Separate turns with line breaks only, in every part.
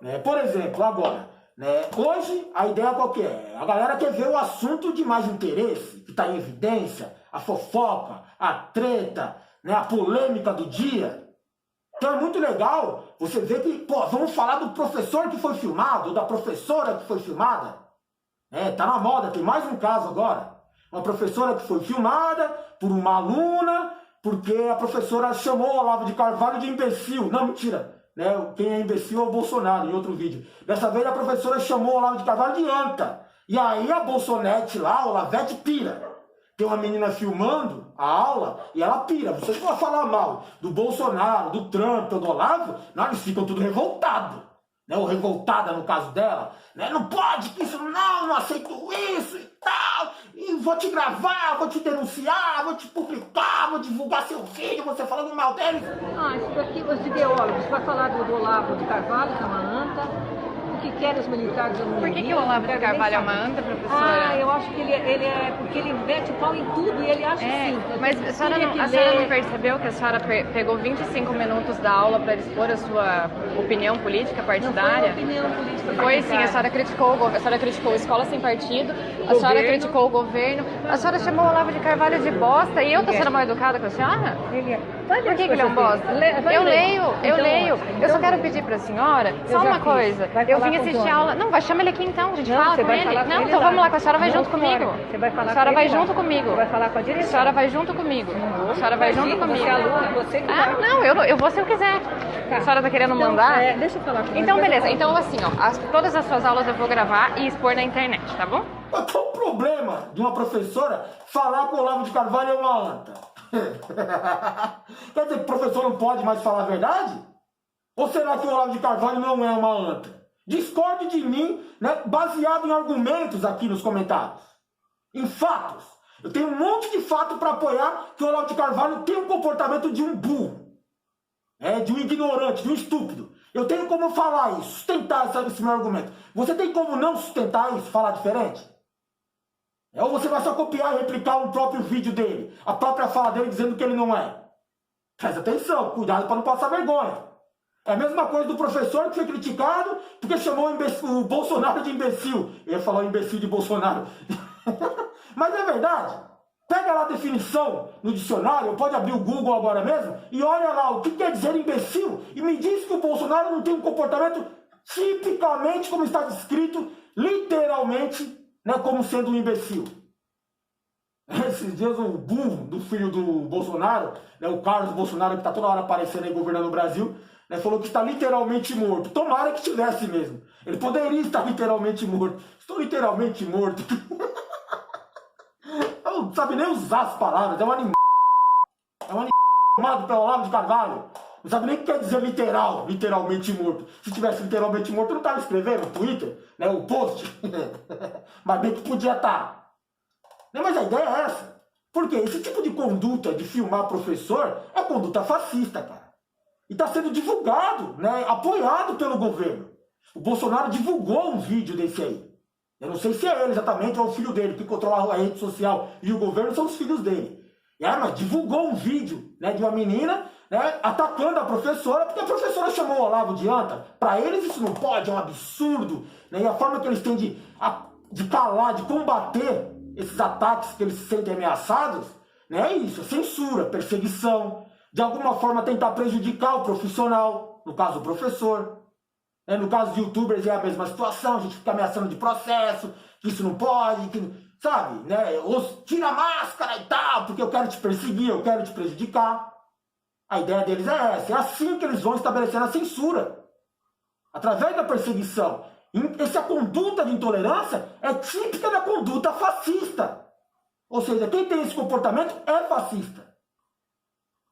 Né? Por exemplo, agora, né? Hoje a ideia qual que é? A galera quer ver o assunto de mais interesse, que está em evidência, a fofoca, a treta, né? A polêmica do dia. Então é muito legal você ver que, pô, vamos falar do professor que foi filmado, ou da professora que foi filmada. Tá na moda, tem mais um caso agora. Uma professora que foi filmada por uma aluna, porque a professora chamou o Olavo de Carvalho de imbecil. Não, mentira. Né? Quem é imbecil é o Bolsonaro, em outro vídeo. Dessa vez a professora chamou o Olavo de Carvalho de anta. E aí a Bolsonete lá, o Olavete, pira. Tem uma menina filmando a aula e ela pira. Você não vai falar mal do Bolsonaro, do Trump ou do Olavo, não, eles ficam tudo revoltados. Né? Ou revoltada no caso dela. Né? Não pode, que isso não aceito isso e tal. E vou te gravar, vou te denunciar, vou te publicar, vou divulgar seu vídeo, você falando mal dele.
Isso daqui, os ideólogos, vai falar do Olavo de Carvalho, que é uma anta. O que querem os militares?
Por que o Olavo de Carvalho é uma anta, professora?
Eu acho que ele é porque ele mete o pau em tudo e ele acha assim.
Mas a senhora não percebeu que a senhora pegou 25 minutos da aula para expor a sua opinião política partidária?
Não foi opinião política.
Foi sim, a senhora criticou a escola sem partido, a senhora criticou o governo, a senhora chamou o Olavo de Carvalho de bosta e eu tô sendo mal educada com a senhora? Por que ele é um bosta? Eu leio. Eu só quero pedir pra senhora só uma coisa. Eu vim assistir a aula. Não, chama ele aqui então, a gente fala com ele. Não, então vamos lá, a senhora vai junto comigo.
Você vai falar
a senhora
com
vai
ele,
junto comigo.
Vai falar com a direção.
A senhora vai junto comigo. A senhora vai junto comigo.
Você é aluna, você que
não, eu vou se eu quiser. A senhora tá querendo mandar?
Deixa eu falar com
Então, beleza. Então, assim, todas as suas aulas eu vou gravar e expor na internet, tá bom?
Mas qual o problema de uma professora falar que o Olavo de Carvalho é uma anta? Quer dizer que o professor não pode mais falar a verdade? Ou será que o Olavo de Carvalho não é uma anta? Discorde de mim, né, baseado em argumentos aqui nos comentários. Em fatos. Eu tenho um monte de fato para apoiar que o Olavo de Carvalho tem um comportamento de um burro. De um ignorante, de um estúpido. Eu tenho como falar isso, sustentar esse meu argumento. Você tem como não sustentar isso, falar diferente? Ou você vai só copiar e replicar o próprio vídeo dele, a própria fala dele dizendo que ele não é? Presta atenção, cuidado para não passar vergonha. É a mesma coisa do professor que foi criticado porque chamou o Bolsonaro de imbecil. Eu ia falar o imbecil de Bolsonaro. Mas é verdade. Pega lá a definição no dicionário, pode abrir o Google agora mesmo, e olha lá o que quer dizer imbecil, e me diz que o Bolsonaro não tem um comportamento tipicamente como está descrito, literalmente, né, como sendo um imbecil. Esses dias o burro do filho do Bolsonaro, né, o Carlos Bolsonaro, que está toda hora aparecendo aí governando o Brasil, né, falou que está literalmente morto. Tomara que estivesse mesmo. Ele poderia estar literalmente morto. Estou literalmente morto. Não sabe nem usar as palavras, é um animal. É um animal chamado pelo Olavo de Carvalho. Não sabe nem o que quer dizer literal, literalmente morto. Se tivesse literalmente morto, eu não estava escrevendo no Twitter, né, o post. Mas bem que podia estar. Mas a ideia é essa. Porque esse tipo de conduta de filmar professor é conduta fascista, cara. E está sendo divulgado, né, apoiado pelo governo. O Bolsonaro divulgou um vídeo desse aí. Eu não sei se é ele exatamente ou o filho dele, que controla a rede social e o governo são os filhos dele. Mas divulgou um vídeo, né, de uma menina, né, atacando a professora, porque a professora chamou o Olavo de anta. Para eles isso não pode, é um absurdo. Né, e a forma que eles têm de calar, de combater esses ataques que eles se sentem ameaçados, né, é isso, é censura, perseguição. De alguma forma tentar prejudicar o profissional, no caso o professor. No caso de youtubers é a mesma situação, a gente fica ameaçando de processo, que isso não pode, que, sabe, né? Tira a máscara e tal, porque eu quero te perseguir, eu quero te prejudicar. A ideia deles é essa, é assim que eles vão estabelecendo a censura. Através da perseguição. Essa conduta de intolerância é típica da conduta fascista. Ou seja, quem tem esse comportamento é fascista.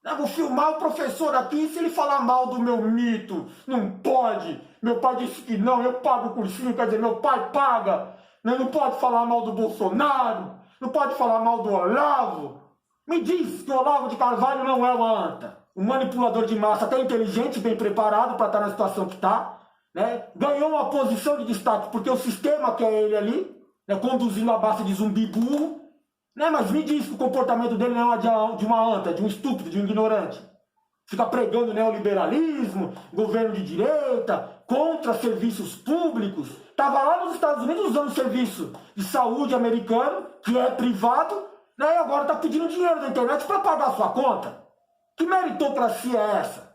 Eu vou filmar o professor aqui, se ele falar mal do meu mito, não pode. Meu pai disse que não, eu pago o cursinho, quer dizer, meu pai paga. Não pode falar mal do Bolsonaro, não pode falar mal do Olavo. Me diz que o Olavo de Carvalho não é uma anta. Um manipulador de massa até inteligente, bem preparado para estar na situação que está. Né? Ganhou uma posição de destaque porque o sistema quer ele ali, né? Conduzindo a base de zumbi burro. Né? Mas me diz que o comportamento dele não é de uma anta, de um estúpido, de um ignorante. Fica pregando neoliberalismo, governo de direita, contra serviços públicos, estava lá nos Estados Unidos usando serviço de saúde americano, que é privado, né, e agora está pedindo dinheiro da internet para pagar a sua conta. Que meritocracia é essa?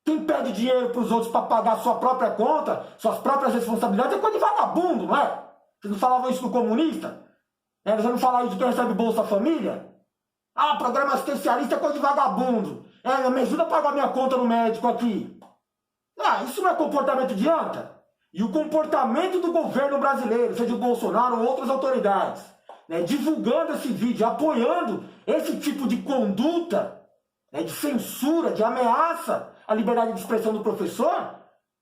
Quem pede dinheiro para os outros para pagar a sua própria conta, suas próprias responsabilidades, é coisa de vagabundo, não é? Vocês não falavam isso do comunista? Eles não falavam isso de quem recebe Bolsa Família? Ah, programa assistencialista é coisa de vagabundo. Me ajuda a pagar minha conta no médico aqui. Ah, isso não é comportamento de anta? E o comportamento do governo brasileiro, seja o Bolsonaro ou outras autoridades, né, divulgando esse vídeo, apoiando esse tipo de conduta, né, de censura, de ameaça à liberdade de expressão do professor,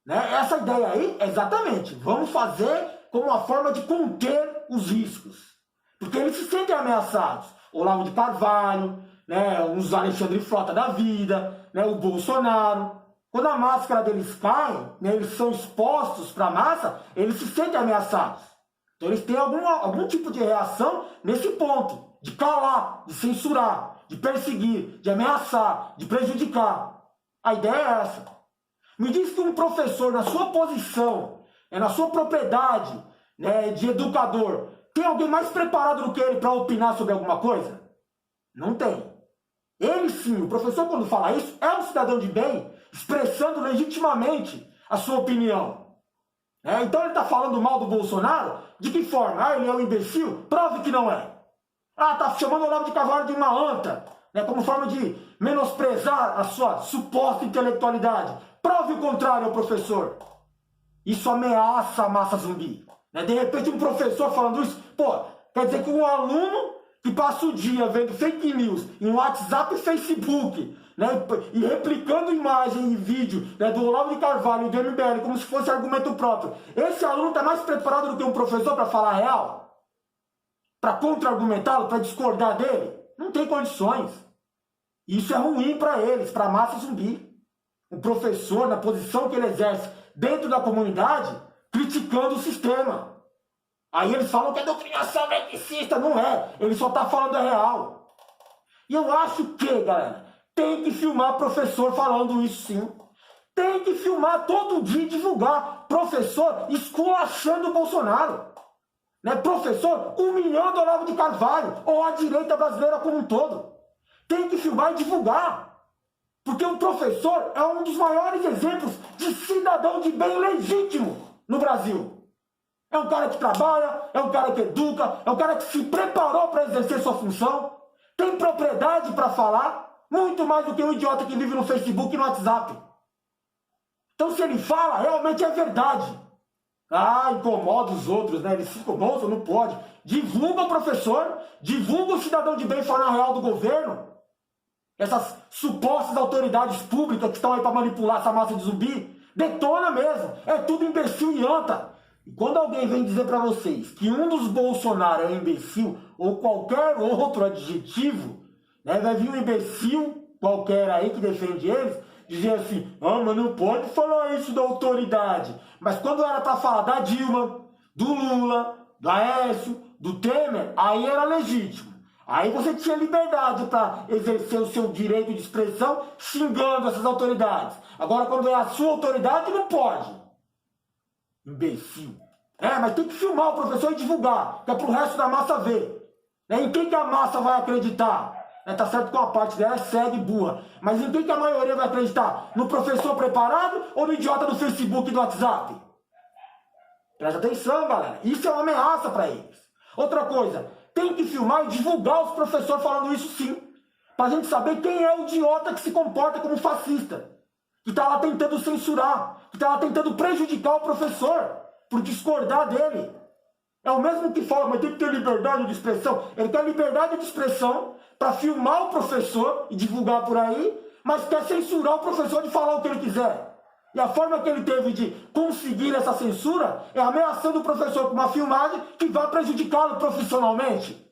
né, essa ideia aí, exatamente, vamos fazer como uma forma de conter os riscos. Porque eles se sentem ameaçados. Olavo de Carvalho, né, os Alexandre Frota da vida, né, o Bolsonaro. Quando a máscara deles cai, né, eles são expostos para a massa, eles se sentem ameaçados. Então eles têm algum tipo de reação nesse ponto, de calar, de censurar, de perseguir, de ameaçar, de prejudicar. A ideia é essa. Me diz que um professor, na sua posição, na sua propriedade, né, de educador, tem alguém mais preparado do que ele para opinar sobre alguma coisa? Não tem. Ele sim, o professor, quando fala isso, é um cidadão de bem, expressando legitimamente a sua opinião. Então ele está falando mal do Bolsonaro? De que forma? Ah, ele é um imbecil? Prove que não é. Ah, está chamando o Olavo de Carvalho de uma anta, né, como forma de menosprezar a sua suposta intelectualidade. Prove o contrário, professor. Isso ameaça a massa zumbi. De repente um professor falando isso, quer dizer que um aluno que passa o dia vendo fake news em WhatsApp e Facebook, né, e replicando imagem e vídeo, né, do Olavo de Carvalho e do MBL como se fosse argumento próprio, esse aluno está mais preparado do que um professor para falar a real? Para contra-argumentá-lo, para discordar dele? Não tem condições. Isso é ruim para eles, para a massa zumbi. O professor, na posição que ele exerce dentro da comunidade, criticando o sistema. Aí eles falam que é doutrinação belicista. Não é. Ele só está falando a real. E eu acho que, galera, tem que filmar professor falando isso sim. Tem que filmar todo dia e divulgar. Professor esculachando o Bolsonaro. Né? Professor humilhando o Olavo de Carvalho. Ou a direita brasileira como um todo. Tem que filmar e divulgar. Porque o professor é um dos maiores exemplos de cidadão de bem legítimo no Brasil. É um cara que trabalha, é um cara que educa, é um cara que se preparou para exercer sua função, tem propriedade para falar, muito mais do que um idiota que vive no Facebook e no WhatsApp. Então se ele fala, realmente é verdade. Ah, incomoda os outros, né? Eles se incomodam, não pode. Divulga o professor, divulga o cidadão de bem falando a real do governo. Essas supostas autoridades públicas que estão aí para manipular essa massa de zumbi, detona mesmo. É tudo imbecil e anta. E quando alguém vem dizer para vocês que um dos Bolsonaro é um imbecil ou qualquer outro adjetivo, né, vai vir um imbecil qualquer aí que defende eles, dizer assim, mas não pode falar isso da autoridade. Mas quando era para falar da Dilma, do Lula, do Aécio, do Temer, aí era legítimo. Aí você tinha liberdade para exercer o seu direito de expressão xingando essas autoridades. Agora, quando é a sua autoridade, não pode. Imbecil. Mas tem que filmar o professor e divulgar, que é pro resto da massa ver. Em quem que a massa vai acreditar? Tá certo que uma parte dela é cega e burra. Mas em quem que a maioria vai acreditar? No professor preparado ou no idiota do Facebook e do WhatsApp? Presta atenção, galera. Isso é uma ameaça para eles. Outra coisa, tem que filmar e divulgar os professores falando isso sim. Pra gente saber quem é o idiota que se comporta como fascista. Que tá lá tentando censurar. Que tá lá tentando prejudicar o professor. Por discordar dele. É o mesmo que fala, mas tem que ter liberdade de expressão. Ele quer liberdade de expressão para filmar o professor e divulgar por aí, mas quer censurar o professor de falar o que ele quiser. E a forma que ele teve de conseguir essa censura é ameaçando o professor com uma filmagem que vai prejudicá-lo profissionalmente.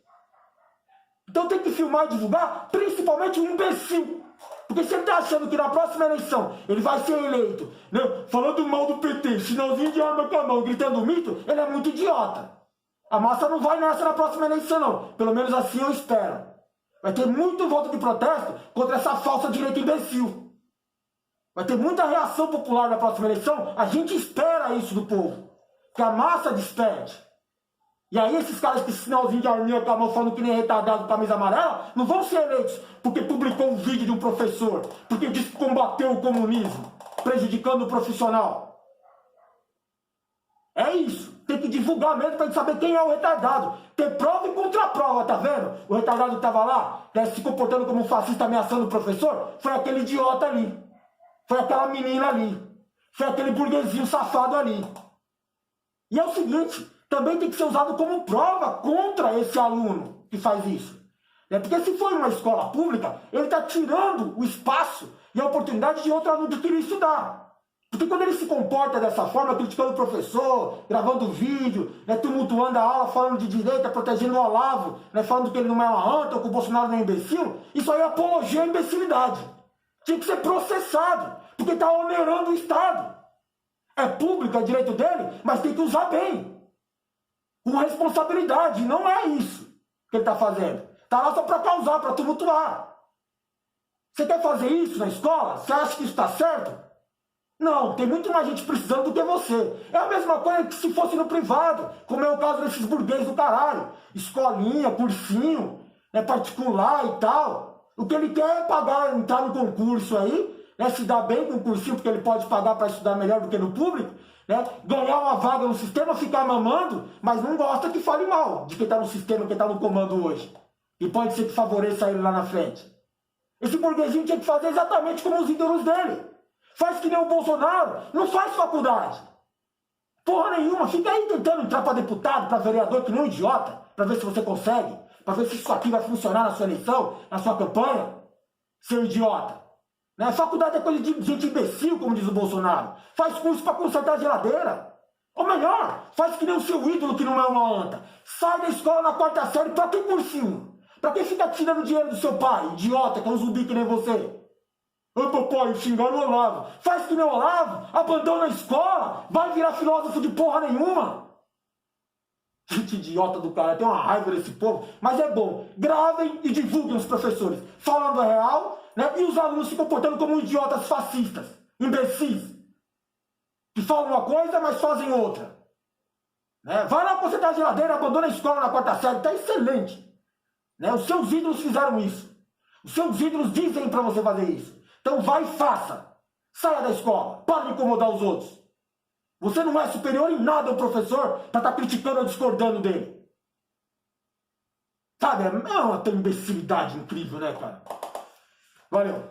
Então tem que filmar e divulgar, principalmente um imbecil. Porque se ele está achando que na próxima eleição ele vai ser eleito, né, falando mal do PT, sinalzinho de arma com a mão, gritando mito, ele é muito idiota. A massa não vai nessa na próxima eleição, não. Pelo menos assim eu espero. Vai ter muito voto de protesto contra essa falsa direita imbecil. Vai ter muita reação popular na próxima eleição. A gente espera isso do povo. Que a massa desperte. E aí esses caras com esse sinalzinho de arminha com a mão falando que nem retardado com camisa amarela, não vão ser eleitos porque publicou um vídeo de um professor, porque disse que combateu o comunismo, prejudicando o profissional. É isso. Tem que divulgar mesmo pra gente saber quem é o retardado. Ter prova e contraprova, tá vendo? O retardado que tava lá, né, se comportando como um fascista ameaçando o professor, foi aquele idiota ali. Foi aquela menina ali. Foi aquele burguesinho safado ali. E é o seguinte, também tem que ser usado como prova contra esse aluno que faz isso. Porque se for uma escola pública, ele está tirando o espaço e a oportunidade de outro aluno que queria estudar. Porque quando ele se comporta dessa forma, criticando o professor, gravando vídeo, tumultuando a aula, falando de direita, protegendo o Olavo, falando que ele não é uma anta, ou que o Bolsonaro não é imbecil, isso aí é apologia à imbecilidade. Tinha que ser processado, porque está onerando o Estado. É público, é direito dele, mas tem que usar bem. Com responsabilidade, não é isso que ele está fazendo. Está lá só para causar, para tumultuar. Você quer fazer isso na escola? Você acha que isso está certo? Não, tem muito mais gente precisando do que você. É a mesma coisa que se fosse no privado, como é o caso desses burgueses do caralho. Escolinha, cursinho, particular e tal. O que ele quer é pagar, entrar no concurso aí, se dar bem com o cursinho, porque ele pode pagar para estudar melhor do que no público, ganhar uma vaga no sistema, ficar mamando, mas não gosta que fale mal de quem está no sistema, quem está no comando hoje. E pode ser que favoreça ele lá na frente. Esse burguesinho tinha que fazer exatamente como os ídolos dele. Faz que nem o Bolsonaro, não faz faculdade. Porra nenhuma, fica aí tentando entrar para deputado, para vereador, que nem um idiota, para ver se você consegue, para ver se isso aqui vai funcionar na sua eleição, na sua campanha, seu idiota. Faculdade é coisa de gente imbecil, como diz o Bolsonaro. Faz curso para consertar a geladeira. Ou melhor, faz que nem o seu ídolo que não é uma anta. Sai da escola na 4ª série, para que cursinho? Para que fica tirando dinheiro do seu pai, idiota, que é um zumbi que nem você? Ô papai, xingaram o Olavo. Faz que nem o Olavo, abandona a escola, vai virar filósofo de porra nenhuma. Gente idiota do cara, tem uma raiva desse povo, mas é bom. Gravem e divulguem os professores, falando a real, e os alunos se comportando como idiotas fascistas, imbecis, que falam uma coisa, mas fazem outra. Vai lá consertar a geladeira, abandona a escola na 4ª série, tá excelente. Os seus ídolos fizeram isso. Os seus ídolos dizem para você fazer isso. Então vai e faça. Saia da escola. Para de incomodar os outros. Você não é superior em nada ao professor para estar criticando ou discordando dele. Sabe? É uma imbecilidade incrível, né, cara? Valeu.